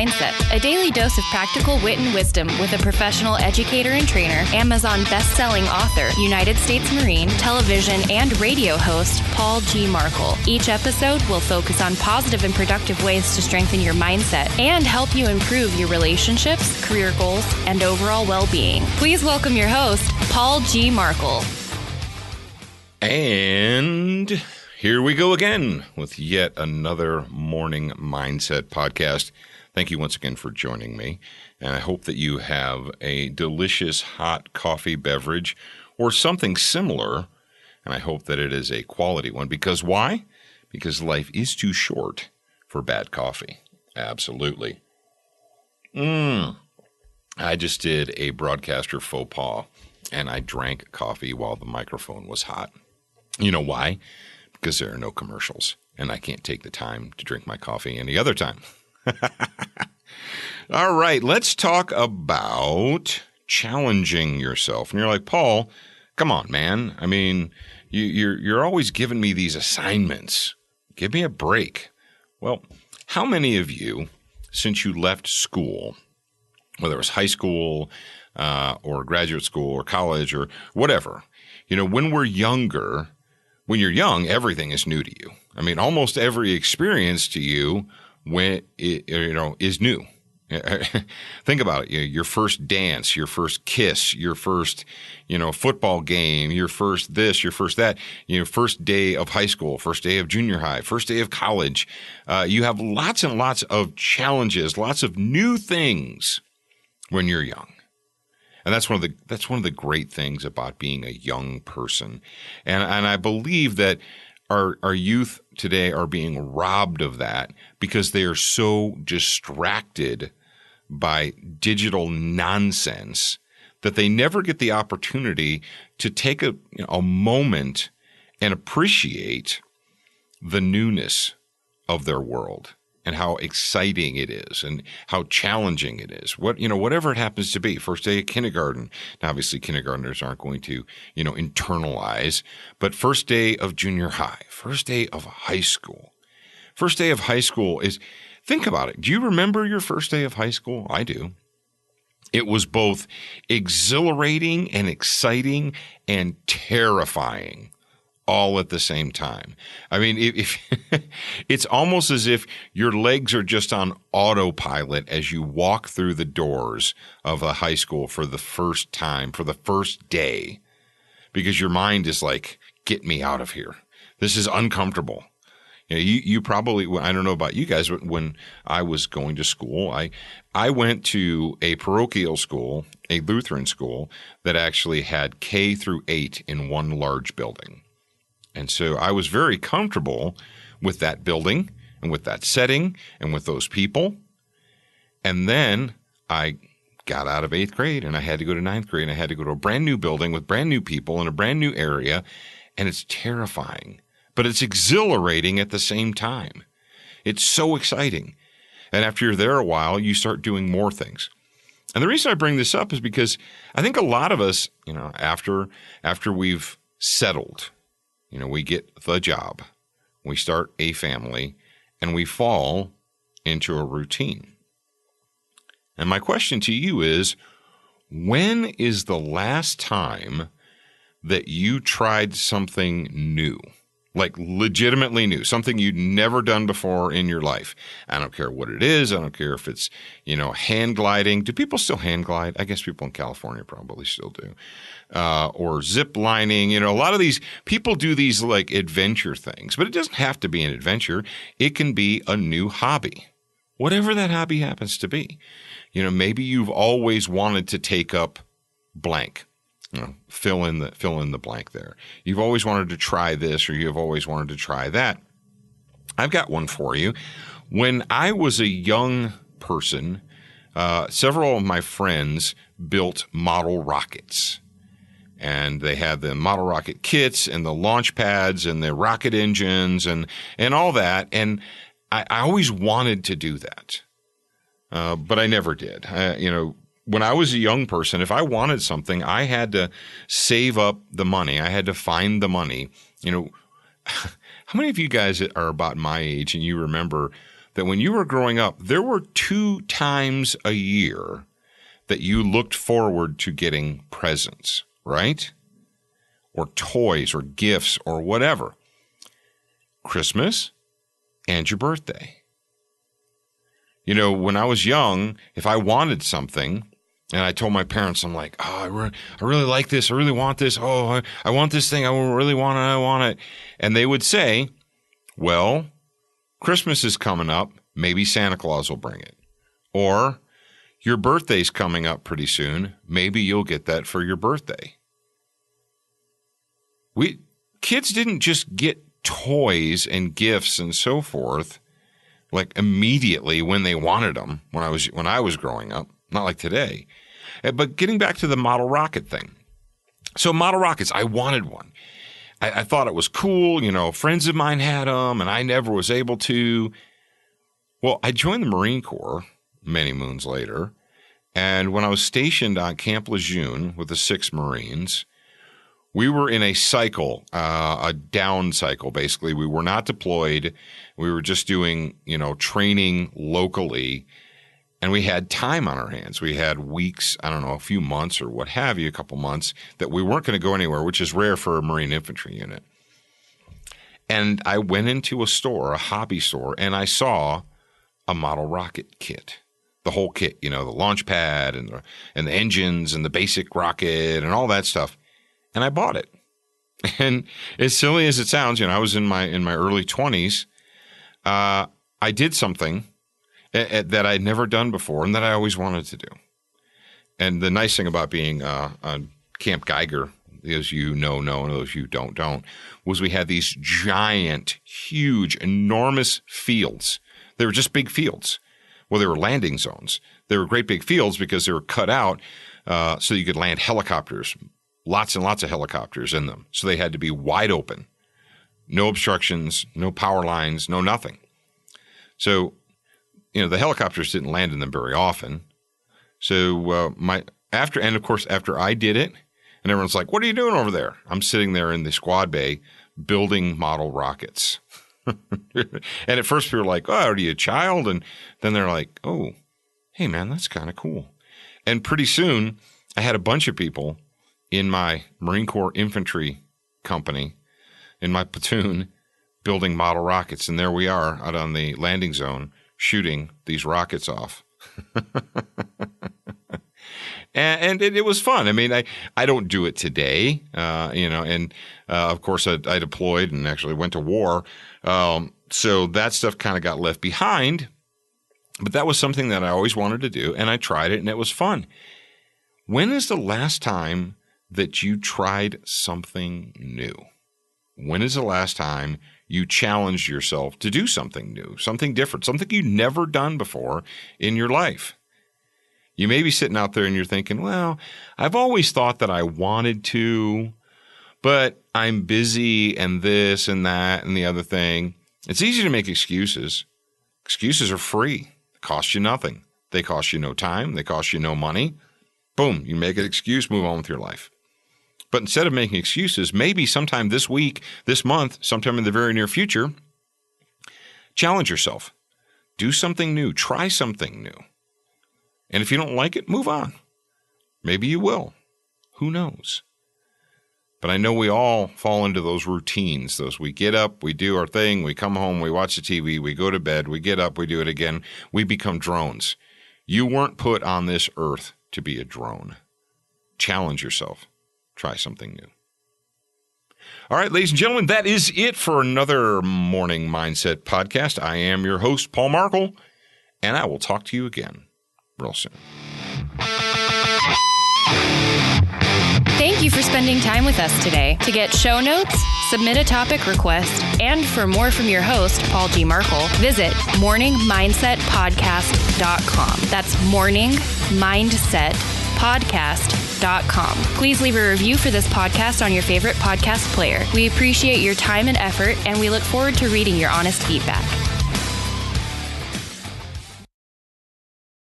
Mindset, a daily dose of practical wit and wisdom with a professional educator and trainer, Amazon best-selling author, United States Marine, television and radio host, Paul G. Markle. Each episode will focus on positive and productive ways to strengthen your mindset and help you improve your relationships, career goals, and overall well-being. Please welcome your host, Paul G. Markle. And here we go again with yet another Morning Mindset podcast. Thank you once again for joining me. And I hope that you have a delicious hot coffee beverage or something similar. And I hope that it is a quality one. Because why? Because life is too short for bad coffee. Absolutely. I just did a broadcaster faux pas, and I drank coffee while the microphone was hot. You know why? Because there are no commercials, and I can't take the time to drink my coffee any other time. All right, let's talk about challenging yourself. And you're like, Paul, come on, man. I mean, you're always giving me these assignments. Give me a break. Well, how many of you, since you left school, whether it was high school or graduate school or college or whatever, when we're younger, when you're young, everything is new to you. I mean, almost every experience to you is new. Think about it. Your first dance, your first kiss, your first, football game, your first this, your first that, first day of high school, first day of junior high, first day of college. You have lots and lots of challenges, lots of new things when you're young. And that's one of the great things about being a young person. And I believe that our youth today are being robbed of that because they are so distracted by digital nonsense that they never get the opportunity to take a moment and appreciate the newness of their world and how exciting it is and how challenging it is. Whatever it happens to be. First day of kindergarten. Now, obviously, kindergartners aren't going to, internalize. But first day of junior high. First day of high school. First day of high school is, think about it. Do you remember your first day of high school? I do. It was both exhilarating and exciting and terrifying all at the same time. I mean, if it's almost as if your legs are just on autopilot as you walk through the doors of a high school for the first time, for the first day, because your mind is like, get me out of here. This is uncomfortable. You probably, I don't know about you guys, but when I was going to school, I went to a parochial school, a Lutheran school that actually had K through 8 in one large building. And so I was very comfortable with that building and with that setting and with those people. And then I got out of 8th grade and I had to go to 9th grade and I had to go to a brand new building with brand new people in a brand new area. And it's terrifying, but it's exhilarating at the same time. It's so exciting. And after you're there a while, you start doing more things. And the reason I bring this up is because I think a lot of us, after we've settled, we get the job, we start a family, and we fall into a routine. And my question to you is, when is the last time that you tried something new? Like legitimately new, something you'd never done before in your life. I don't care what it is. I don't care if it's, hand gliding. Do people still hand glide? I guess people in California probably still do. Or zip lining. A lot of these people do these like adventure things, but it doesn't have to be an adventure. It can be a new hobby, whatever that hobby happens to be. Maybe you've always wanted to take up blank. Fill in the blank there. You've always wanted to try this or you've always wanted to try that. I've got one for you. When I was a young person, several of my friends built model rockets. And they had the model rocket kits and the launch pads and the rocket engines and all that. And I always wanted to do that. But I never did. When I was a young person, if I wanted something, I had to save up the money. I had to find the money. How many of you guys are about my age and you remember that when you were growing up, there were 2 times a year that you looked forward to getting presents, right? Or toys or gifts or whatever. Christmas and your birthday. You know, when I was young, if I wanted something and I told my parents, I'm like, oh, I really like this. I really want this. Oh, I want this thing. I really want it. I want it. And they would say, well, Christmas is coming up. Maybe Santa Claus will bring it. Or your birthday's coming up pretty soon. Maybe you'll get that for your birthday. Kids didn't just get toys and gifts and so forth like immediately when they wanted them when I was growing up, not like today. But getting back to the model rocket thing. So model rockets, I wanted one. I thought it was cool. You know, friends of mine had them and I never was able to. Well, I joined the Marine Corps many moons later. And when I was stationed on Camp Lejeune with the 6th Marines, we were in a cycle, a down cycle, basically. We were not deployed. We were just doing, training locally. And we had time on our hands. We had weeks, I don't know, a few months or what have you, a couple months, that we weren't going to go anywhere, which is rare for a Marine infantry unit. And I went into a store, a hobby store, and I saw a model rocket kit. The whole kit, the launch pad and the engines and the basic rocket and all that stuff. And I bought it. And as silly as it sounds, I was in my early 20s. I did something that I'd never done before and that I always wanted to do. And the nice thing about being on Camp Geiger, as you know, and those you don't, was we had these giant, huge, enormous fields. They were just big fields. Well, they were landing zones. They were great big fields because they were cut out so you could land helicopters. Lots and lots of helicopters in them. So they had to be wide open. No obstructions, no power lines, no nothing. So, the helicopters didn't land in them very often. So after I did it, and everyone's like, what are you doing over there? I'm sitting there in the squad bay building model rockets. And at first people were like, oh, are you a child? And then they're like, oh, hey, man, that's kind of cool. And pretty soon I had a bunch of people in my Marine Corps infantry company, in my platoon, building model rockets. And there we are out on the landing zone shooting these rockets off. And it was fun. I mean, I don't do it today, and of course I deployed and actually went to war. So that stuff kind of got left behind. But that was something that I always wanted to do, and I tried it, and it was fun. When is the last time that you tried something new? When is the last time you challenged yourself to do something new, something different, something you've never done before in your life? You may be sitting out there and you're thinking, well, I've always thought that I wanted to, but I'm busy and this and that and the other thing. It's easy to make excuses. Excuses are free. They cost you nothing. They cost you no time. They cost you no money. Boom, you make an excuse, move on with your life. But instead of making excuses, maybe sometime this week, this month, sometime in the very near future, challenge yourself. Do something new. Try something new. And if you don't like it, move on. Maybe you will. Who knows? But I know we all fall into those routines. We get up, we do our thing, we come home, we watch the TV, we go to bed, we get up, we do it again. We become drones. You weren't put on this earth to be a drone. Challenge yourself. Try something new. All right, ladies and gentlemen, that is it for another Morning Mindset podcast. I am your host, Paul Markle, and I will talk to you again real soon. Thank you for spending time with us today. To get show notes, submit a topic request, and for more from your host, Paul G. Markle, visit morningmindsetpodcast.com. That's morningmindsetpodcast.com. Please leave a review for this podcast on your favorite podcast player. We appreciate your time and effort, and we look forward to reading your honest feedback.